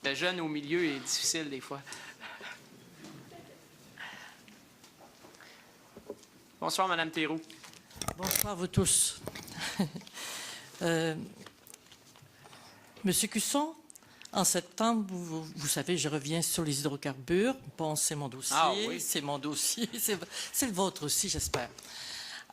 Le jeune au milieu est difficile des fois. Bonsoir, Mme Théroux. Bonsoir à vous tous. Monsieur Cusson, en septembre, vous savez, je reviens sur les hydrocarbures. Bon, c'est mon dossier, oui. c'est mon dossier, c'est le vôtre aussi, j'espère.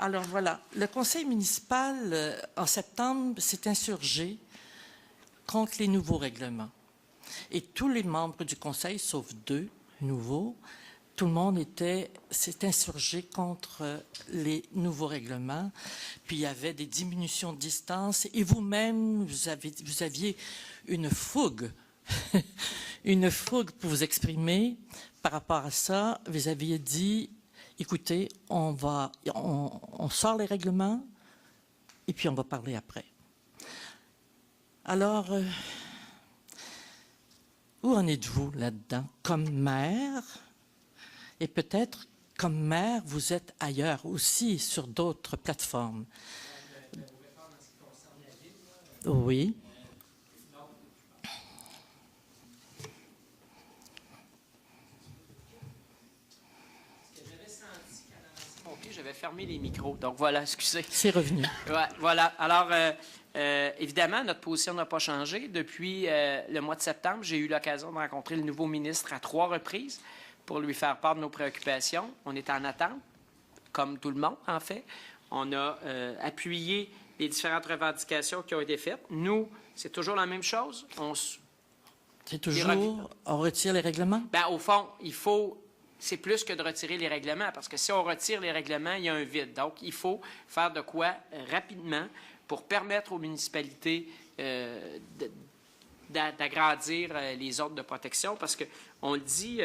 Alors voilà, le conseil municipal, en septembre, s'est insurgé contre les nouveaux règlements. Et tous les membres du conseil, sauf 2 nouveaux, tout le monde s'est insurgé contre les nouveaux règlements. Puis il y avait des diminutions de distance. Et vous-même, vous aviez une fougue, une fougue pour vous exprimer par rapport à ça. Vous aviez dit, écoutez, on sort les règlements et puis on va parler après. Alors, où en êtes-vous là-dedans? Comme maire, et peut-être comme maire, vous êtes ailleurs aussi, sur d'autres plateformes. Oui. J'avais fermé les micros, donc voilà, excusez. C'est revenu. Ouais, voilà. Alors, évidemment, notre position n'a pas changé. Depuis le mois de septembre, j'ai eu l'occasion de rencontrer le nouveau ministre à 3 reprises pour lui faire part de nos préoccupations. On est en attente, comme tout le monde, en fait. On a appuyé les différentes revendications qui ont été faites. Nous, c'est toujours la même chose. C'est toujours, on retire les règlements? Bien, au fond, c'est plus que de retirer les règlements, parce que si on retire les règlements, il y a un vide. Donc, il faut faire de quoi rapidement pour permettre aux municipalités d'agrandir les ordres de protection, parce qu'on le dit,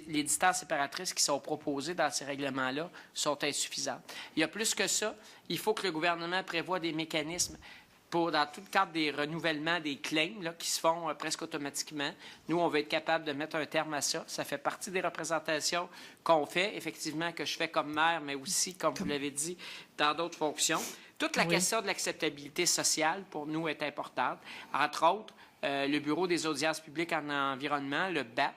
les distances séparatrices qui sont proposées dans ces règlements-là sont insuffisantes. Il y a plus que ça. Il faut que le gouvernement prévoie des mécanismes dans tout le cadre des renouvellements des claims là, qui se font presque automatiquement. Nous, on va être capable de mettre un terme à ça. Ça fait partie des représentations qu'on fait, effectivement, que je fais comme maire, mais aussi, comme vous l'avez dit, dans d'autres fonctions. Toute la question de l'acceptabilité sociale, pour nous, est importante. Entre autres, le Bureau des audiences publiques en environnement, le BAP,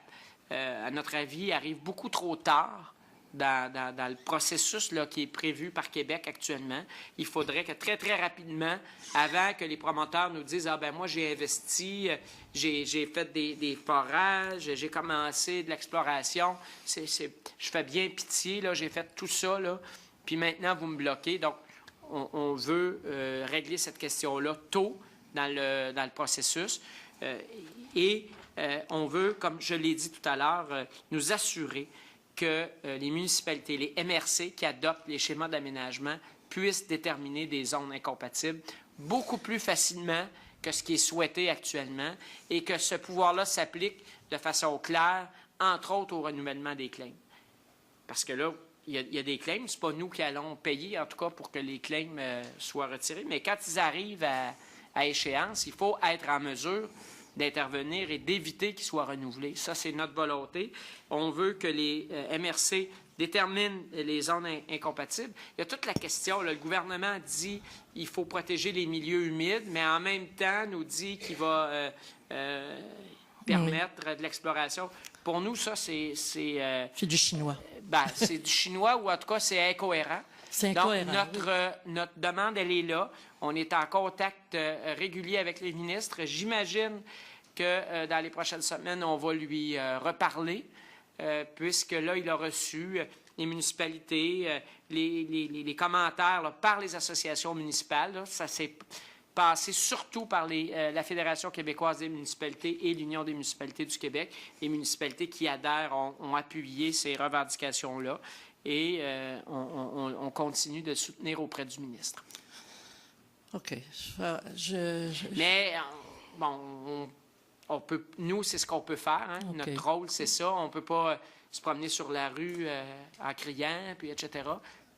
à notre avis, arrive beaucoup trop tard dans le processus là, qui est prévu par Québec actuellement. Il faudrait que très, très rapidement, avant que les promoteurs nous disent « Ah ben moi, j'ai investi, j'ai fait des forages, j'ai commencé de l'exploration, je fais bien pitié, là, j'ai fait tout ça, là, puis maintenant, vous me bloquez. » Donc, on veut régler cette question-là tôt dans le processus. On veut, comme je l'ai dit tout à l'heure, nous assurer que les municipalités, les MRC qui adoptent les schémas d'aménagement puissent déterminer des zones incompatibles beaucoup plus facilement que ce qui est souhaité actuellement et que ce pouvoir-là s'applique de façon claire, entre autres au renouvellement des claims. Parce que là, il y a des claims, ce n'est pas nous qui allons payer, en tout cas, pour que les claims soient retirés, mais quand ils arrivent à échéance, il faut être en mesure d'intervenir et d'éviter qu'ils soient renouvelés. Ça, c'est notre volonté. On veut que les MRC déterminent les zones incompatibles. Il y a toute la question, là, le gouvernement dit qu'il faut protéger les milieux humides, mais en même temps nous dit qu'il va permettre de l'exploration. Pour nous, ça, c'est du chinois. C'est du chinois ou en tout cas, c'est incohérent. C'est incohérent. Donc, notre demande, elle est là. On est en contact régulier avec les ministres. J'imagine que dans les prochaines semaines, on va lui reparler, puisque là, il a reçu les municipalités, les commentaires là, par les associations municipales. Là. Ça s'est passé surtout par la Fédération québécoise des municipalités et l'Union des municipalités du Québec. Les municipalités qui adhèrent ont appuyé ces revendications-là et on continue de soutenir auprès du ministre. OK. Mais, bon, on peut, nous, c'est ce qu'on peut faire. Hein? Okay. Notre rôle, c'est ça. On ne peut pas se promener sur la rue en criant, puis etc.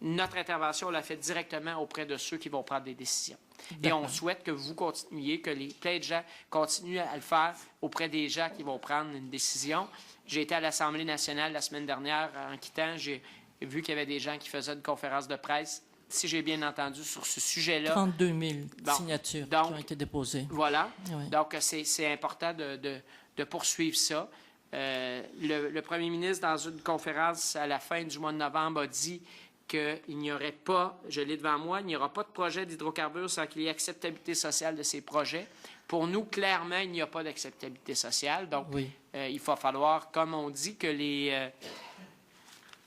Notre intervention, on l'a fait directement auprès de ceux qui vont prendre des décisions. Et on souhaite que vous continuiez, que plein de gens continuent à le faire auprès des gens qui vont prendre une décision. J'ai été à l'Assemblée nationale la semaine dernière. En quittant, j'ai vu qu'il y avait des gens qui faisaient une conférence de presse si j'ai bien entendu, sur ce sujet-là. 32 000 Bon, signatures donc, qui ont été déposées. Voilà. Oui. Donc, c'est important de poursuivre ça. Le premier ministre, dans une conférence à la fin du mois de novembre, a dit qu'il n'y aurait pas, je l'ai devant moi, il n'y aura pas de projet d'hydrocarbures sans qu'il y ait acceptabilité sociale de ces projets. Pour nous, clairement, il n'y a pas d'acceptabilité sociale. Donc, Oui. il va falloir, comme on dit, que les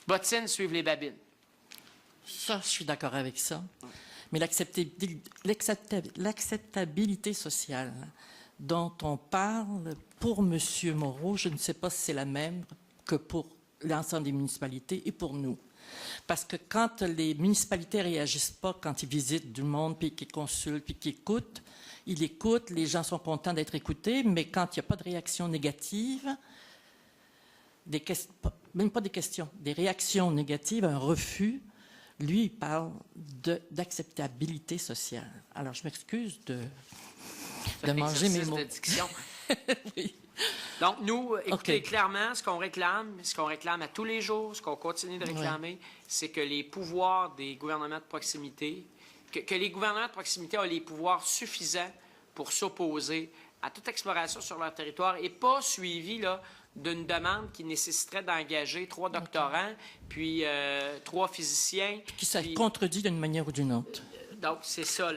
bottines suivent les babines. Ça, je suis d'accord avec ça. Mais l'acceptabilité sociale dont on parle pour M. Moreau, je ne sais pas si c'est la même que pour l'ensemble des municipalités et pour nous. Parce que quand les municipalités ne réagissent pas, quand ils visitent du monde, puis qu'ils consultent, puis qu'ils écoutent, ils écoutent, les gens sont contents d'être écoutés, mais quand il n'y a pas de réaction négative, même pas des questions, des réactions négatives, un refus, lui, il parle d'acceptabilité sociale. Alors, je m'excuse de manger mes mots. De diction. Oui. Donc, nous, écoutez, OK. clairement, ce qu'on réclame à tous les jours, ce qu'on continue de réclamer, c'est que les pouvoirs des gouvernements de proximité, que les gouvernements de proximité ont les pouvoirs suffisants pour s'opposer à toute exploration sur leur territoire et pas suivi là, d'une demande qui nécessiterait d'engager 3 doctorants, puis 3 physiciens. Qui se contredit d'une manière ou d'une autre. Donc, c'est ça.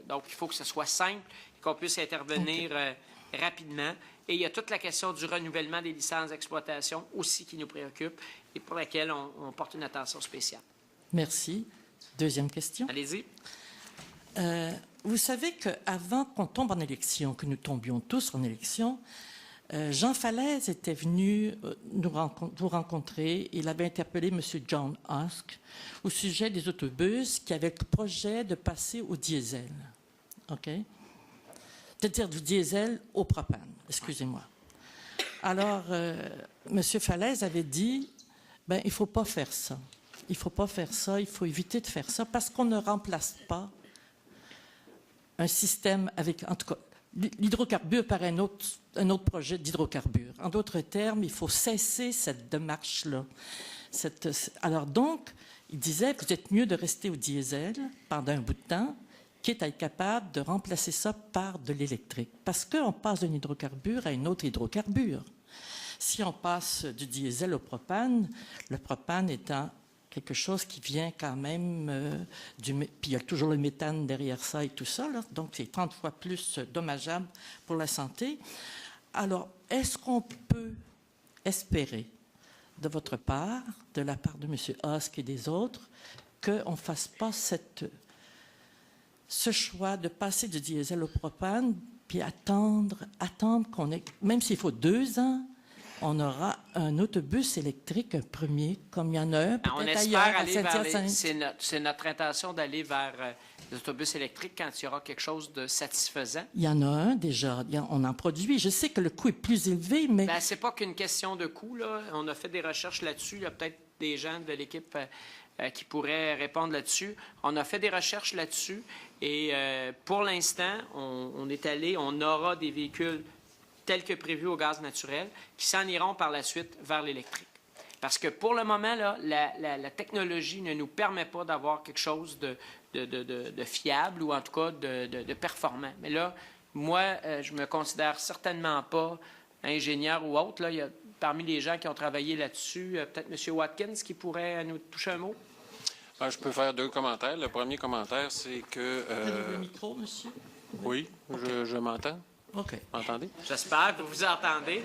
Donc, il faut que ce soit simple et qu'on puisse intervenir rapidement. Et il y a toute la question du renouvellement des licences d'exploitation aussi qui nous préoccupe et pour laquelle on porte une attention spéciale. Merci. Deuxième question. Allez-y. Vous savez qu'avant qu'on tombe en élection, que nous tombions tous en élection, Jean Falaise était venu vous rencontrer. Il avait interpellé M. John Husk au sujet des autobus qui avaient le projet de passer au diesel. OK? C'est-à-dire du diesel au propane. Excusez-moi. Alors, M. Falaise avait dit, il ne faut pas faire ça. Il ne faut pas faire ça, il faut éviter de faire ça parce qu'on ne remplace pas un système avec, en tout cas, l'hydrocarbure par un autre projet d'hydrocarbure. En d'autres termes, il faut cesser cette démarche-là. Alors donc, il disait, vous êtes mieux de rester au diesel pendant un bout de temps, quitte à être capable de remplacer ça par de l'électrique. Parce qu'on passe d'un hydrocarbure à un autre hydrocarbure. Si on passe du diesel au propane, le propane étant quelque chose qui vient quand même puis il y a toujours le méthane derrière ça et tout ça, là, donc c'est 30 fois plus dommageable pour la santé. Alors, est-ce qu'on peut espérer de votre part, de la part de M. Husk et des autres, qu'on ne fasse pas ce choix de passer du diesel au propane, puis attendre qu'on ait, même s'il faut 2 ans, on aura un autobus électrique, un premier, comme il y en a un peut-être ailleurs à Saint-Hyacinthe. C'est notre intention d'aller vers les autobus électriques quand il y aura quelque chose de satisfaisant. Il y en a un déjà, on en produit. Je sais que le coût est plus élevé, mais... C'est pas qu'une question de coût, là. On a fait des recherches là-dessus. Il y a peut-être des gens de l'équipe qui pourraient répondre là-dessus. On a fait des recherches là-dessus et pour l'instant, on aura des véhicules tels que prévus au gaz naturel, qui s'en iront par la suite vers l'électrique. Parce que pour le moment, là, la technologie ne nous permet pas d'avoir quelque chose de fiable ou en tout cas de performant. Mais là, moi, je me considère certainement pas ingénieur ou autre. Là, il y a parmi les gens qui ont travaillé là-dessus, peut-être M. Watkins qui pourrait nous toucher un mot. Je peux faire 2 commentaires. Le premier commentaire, c'est que... Le micro, monsieur? Oui, okay. Je m'entends. OK. Vous m'entendez? J'espère que vous entendez.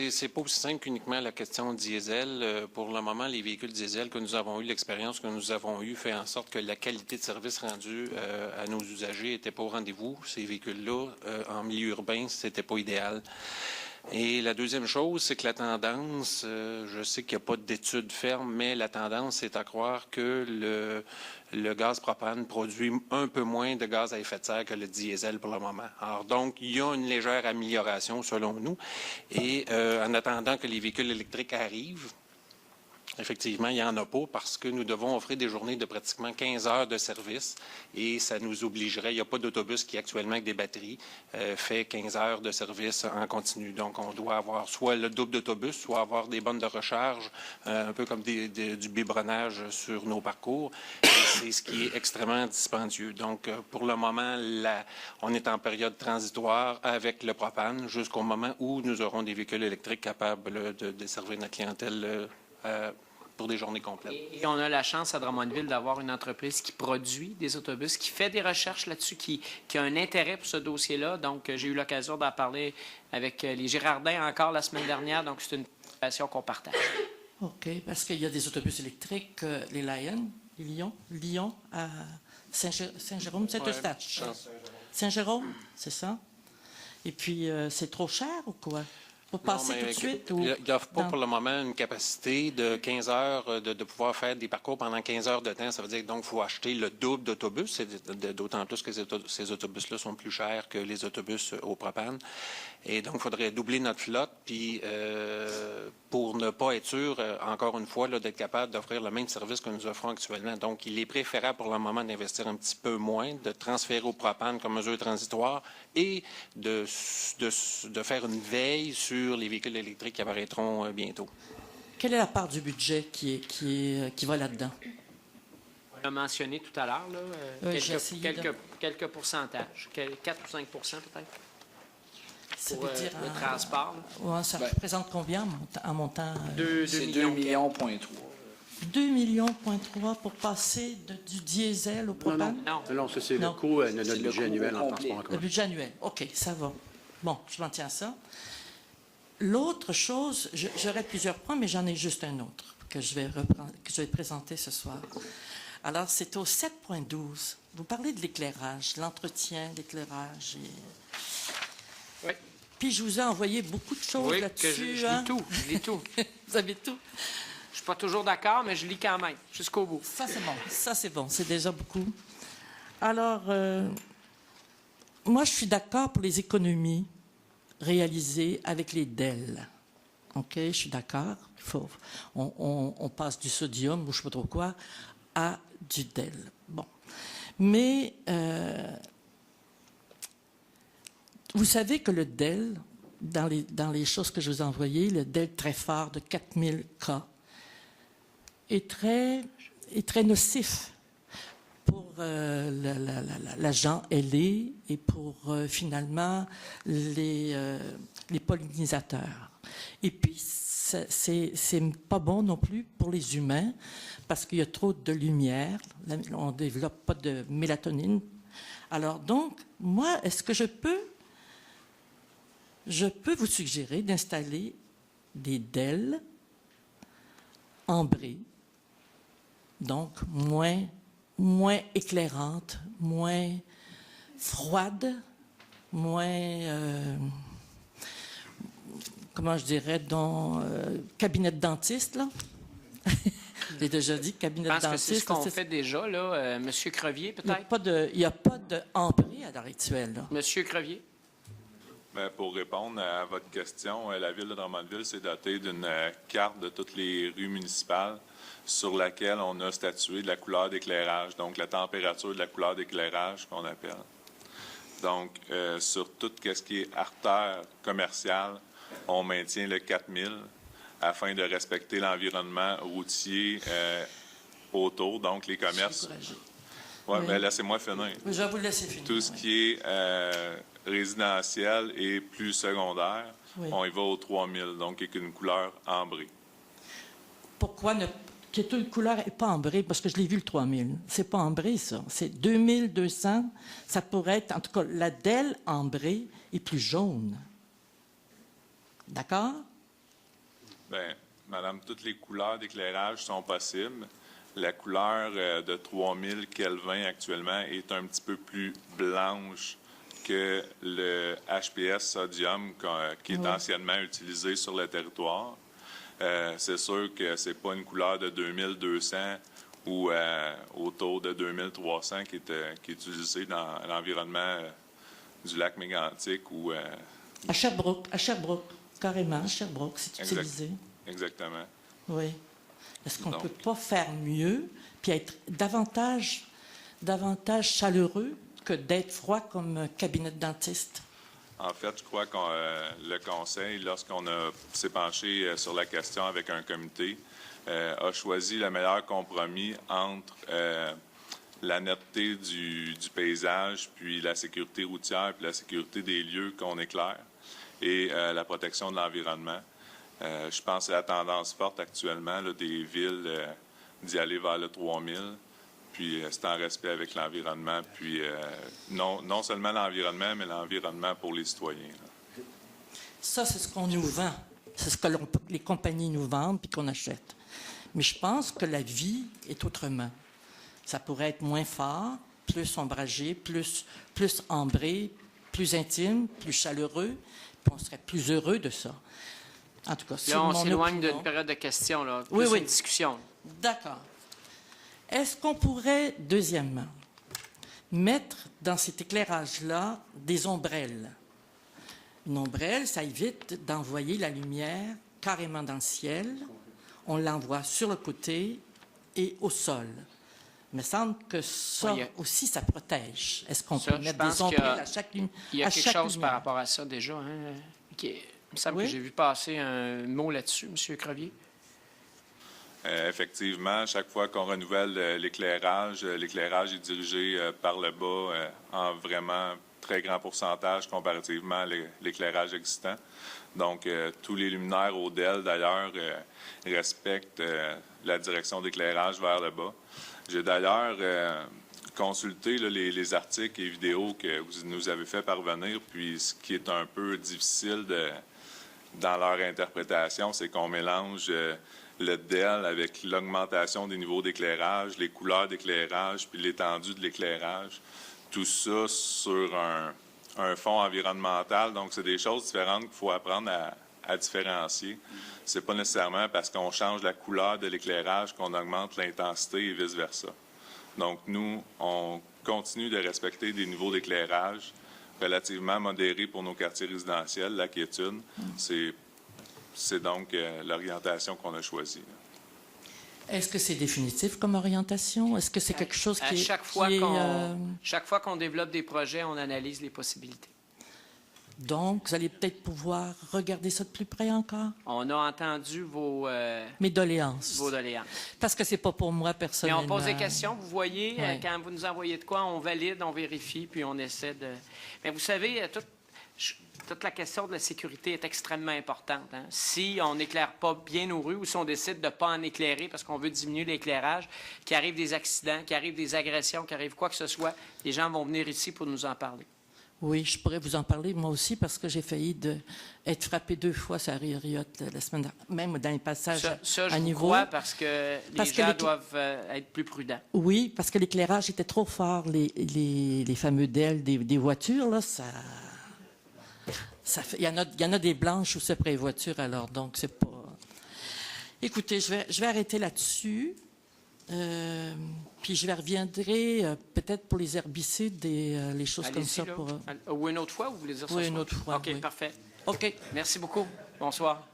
C'est pas aussi simple qu'uniquement la question diesel. Pour le moment, les véhicules diesel que nous avons eu, l'expérience que nous avons eue fait en sorte que la qualité de service rendue à nos usagers n'était pas au rendez-vous. Ces véhicules-là, en milieu urbain, c'était pas idéal. Et la deuxième chose, c'est que la tendance, je sais qu'il n'y a pas d'études fermes, mais la tendance, c'est à croire que le gaz propane produit un peu moins de gaz à effet de serre que le diesel pour le moment. Alors donc, il y a une légère amélioration selon nous. Et en attendant que les véhicules électriques arrivent, Effectivement, il n'y en a pas parce que nous devons offrir des journées de pratiquement 15 heures de service et ça nous obligerait, il n'y a pas d'autobus qui actuellement avec des batteries fait 15 heures de service en continu. Donc, on doit avoir soit le double d'autobus, soit avoir des bornes de recharge, un peu comme du biberonnage sur nos parcours. Et c'est ce qui est extrêmement dispendieux. Donc, pour le moment, on est en période transitoire avec le propane jusqu'au moment où nous aurons des véhicules électriques capables de desservir notre clientèle pour des journées complètes. Et on a la chance à Drummondville d'avoir une entreprise qui produit des autobus, qui fait des recherches là-dessus, qui a un intérêt pour ce dossier-là. Donc, j'ai eu l'occasion d'en parler avec les Girardins encore la semaine dernière. Donc, c'est une passion qu'on partage. OK, parce qu'il y a des autobus électriques, les Lyon à Saint-Jérôme, Saint-Eustache. Saint-Jérôme, c'est ça? Et puis, c'est trop cher ou quoi? Pour passer tout de suite? Il n'offre pas pour le moment une capacité de 15 heures, de pouvoir faire des parcours pendant 15 heures de temps. Ça veut dire donc qu'il faut acheter le double d'autobus, d'autant plus que ces autobus-là sont plus chers que les autobus au propane. Et donc, il faudrait doubler notre flotte, puis pour ne pas être sûr, encore une fois, d'être capable d'offrir le même service que nous offrons actuellement. Donc, il est préférable pour le moment d'investir un petit peu moins, de transférer au propane comme mesure transitoire et de faire une veille sur les véhicules électriques qui apparaîtront bientôt. Quelle est la part du budget qui va là-dedans? On l'a mentionné tout à l'heure, quelques pourcentages, 4 ou 5 peut-être, Ça pour veut dire le transport. Ouais, ça représente combien en montant? 2 millions. 2,3 millions pour passer du diesel au propane? Non, ça c'est le coût de notre budget annuel en transport en commun. Le budget annuel, OK, ça va. Bon, je m'en tiens à ça. L'autre chose, j'aurais plusieurs points, mais j'en ai juste un autre que je vais présenter ce soir. Alors, c'est au 7.12. Vous parlez de l'éclairage, l'entretien, l'éclairage. Oui. Puis, je vous ai envoyé beaucoup de choses là-dessus. Je lis tout. Je lis tout. Vous avez tout? Je suis pas toujours d'accord, mais je lis quand même, jusqu'au bout. Ça, c'est bon. Ça, c'est bon. C'est déjà beaucoup. Alors, moi, je suis d'accord pour les économies réalisées avec les DEL. OK? Je suis d'accord. On passe du sodium, ou je ne sais pas trop quoi, à du DEL. Bon. Mais, vous savez que le DEL, dans les choses que je vous ai envoyées, le DEL très fort de 4000 K, est très nocif pour l'agent ailé et pour finalement les pollinisateurs. Et puis, c'est pas bon non plus pour les humains parce qu'il y a trop de lumière, on ne développe pas de mélatonine. Alors donc, moi, est-ce que je peux vous suggérer d'installer des DEL ambrées, donc moins éclairantes, moins froides, moins, comment je dirais, dans cabinet de dentiste, là. J'ai déjà dit cabinet de dentiste. Je pense que c'est ce qu'on fait déjà, là. Monsieur Crevier, peut-être? Il n'y a pas de ambré à l'heure actuelle, là. Monsieur Crevier? Bien, pour répondre à votre question, la Ville de Drummondville s'est dotée d'une carte de toutes les rues municipales sur laquelle on a statué de la couleur d'éclairage, donc la température de la couleur d'éclairage qu'on appelle. Donc, sur tout ce qui est artère commerciale, on maintient le 4000 afin de respecter l'environnement routier autour, donc les commerces. Oui, mais laissez-moi finir. Je vais vous laisser finir. Tout ce qui est résidentiel et plus secondaire, on y va au 3000, donc avec une couleur ambrée. Pourquoi que toute couleur n'est pas ambrée? Parce que je l'ai vu, le 3000. C'est pas ambré, ça. C'est 2200. Ça pourrait être, en tout cas, la DEL ambrée est plus jaune. D'accord? Bien, madame, toutes les couleurs d'éclairage sont possibles. La couleur de 3000 Kelvin actuellement est un petit peu plus blanche que le HPS sodium qui est anciennement utilisé sur le territoire. C'est sûr que c'est pas une couleur de 2200 ou autour de 2300 qui est utilisée dans l'environnement du lac Mégantic ou... À Sherbrooke, carrément, à Sherbrooke, c'est utilisé. Exactement. Oui. Est-ce qu'on ne Donc. peut pas faire mieux puis être davantage chaleureux que d'être froid comme un cabinet de dentiste? En fait, je crois que le Conseil, lorsqu'on s'est penché sur la question avec un comité, a choisi le meilleur compromis entre la netteté du paysage, puis la sécurité routière, puis la sécurité des lieux qu'on éclaire, et la protection de l'environnement. Je pense que c'est la tendance forte actuellement là, des villes d'y aller vers le 3000. Puis c'est en respect avec l'environnement, puis non seulement l'environnement, mais l'environnement pour les citoyens. Là. Ça, c'est ce qu'on nous vend. C'est ce que les compagnies nous vendent puis qu'on achète. Mais je pense que la vie est autrement. Ça pourrait être moins fort, plus ombragé, plus ambré, plus intime, plus chaleureux, puis on serait plus heureux de ça. En tout cas, c'est Là, on mon s'éloigne opinion. d'une période de questions, là. Oui, Plus oui. une discussion. D'accord. Est-ce qu'on pourrait, deuxièmement, mettre dans cet éclairage-là des ombrelles? Une ombrelle, ça évite d'envoyer la lumière carrément dans le ciel. On l'envoie sur le côté et au sol. Il me semble que ça Oui, aussi, ça protège. Est-ce qu'on Ça, peut je mettre pense des ombrelles qu'il y a- à chaque lumière? Il y a quelque chose par rapport à ça déjà. Hein, il me semble Oui. que j'ai vu passer un mot là-dessus, M. Crevier. Effectivement, chaque fois qu'on renouvelle l'éclairage est dirigé par le bas en vraiment très grand pourcentage comparativement à l'éclairage existant. Donc, tous les luminaires au DEL, d'ailleurs, respectent la direction d'éclairage vers le bas. J'ai d'ailleurs consulté là, les articles et vidéos que vous nous avez fait parvenir, puis ce qui est un peu difficile dans leur interprétation, c'est qu'on mélange le DEL avec l'augmentation des niveaux d'éclairage, les couleurs d'éclairage, puis l'étendue de l'éclairage. Tout ça sur un fond environnemental. Donc, c'est des choses différentes qu'il faut apprendre à différencier. C'est pas nécessairement parce qu'on change la couleur de l'éclairage qu'on augmente l'intensité et vice-versa. Donc, nous, on continue de respecter des niveaux d'éclairage relativement modérés pour nos quartiers résidentiels. La quiétude, c'est donc l'orientation qu'on a choisie. Est-ce que c'est définitif comme orientation? Est-ce que c'est quelque chose qui est... Chaque fois qu'on développe des projets, on analyse les possibilités. Donc, vous allez peut-être pouvoir regarder ça de plus près encore? On a entendu vos Mes doléances. doléances. Parce que c'est pas pour moi Mais personnellement. on pose des questions, vous voyez, Ouais. quand vous nous envoyez de quoi, on valide, on vérifie, puis on essaie de... Mais vous savez, toute la question de la sécurité est extrêmement importante. Hein. Si on n'éclaire pas bien nos rues ou si on décide de ne pas en éclairer parce qu'on veut diminuer l'éclairage, qu'il arrive des accidents, qu'il arrive des agressions, qu'il arrive quoi que ce soit, les gens vont venir ici pour nous en parler. Oui, je pourrais vous en parler moi aussi parce que j'ai failli être frappé 2 fois sur la rue Riotte la semaine dernière, même dans les passages Ça, je à vous niveau. crois parce que Parce les que gens doivent être plus prudents. Oui, parce que l'éclairage était trop fort, les fameux DEL des voitures, là, il y en a des blanches où c'est près des voitures, alors, donc c'est pas... Écoutez, je vais arrêter là-dessus, puis je reviendrai peut-être pour les herbicides et les choses comme ça. Allez-y, là. Ou une autre fois, vous voulez dire ça? Oui, ce une soir? autre fois, OK, oui. parfait. OK. Merci beaucoup. Bonsoir.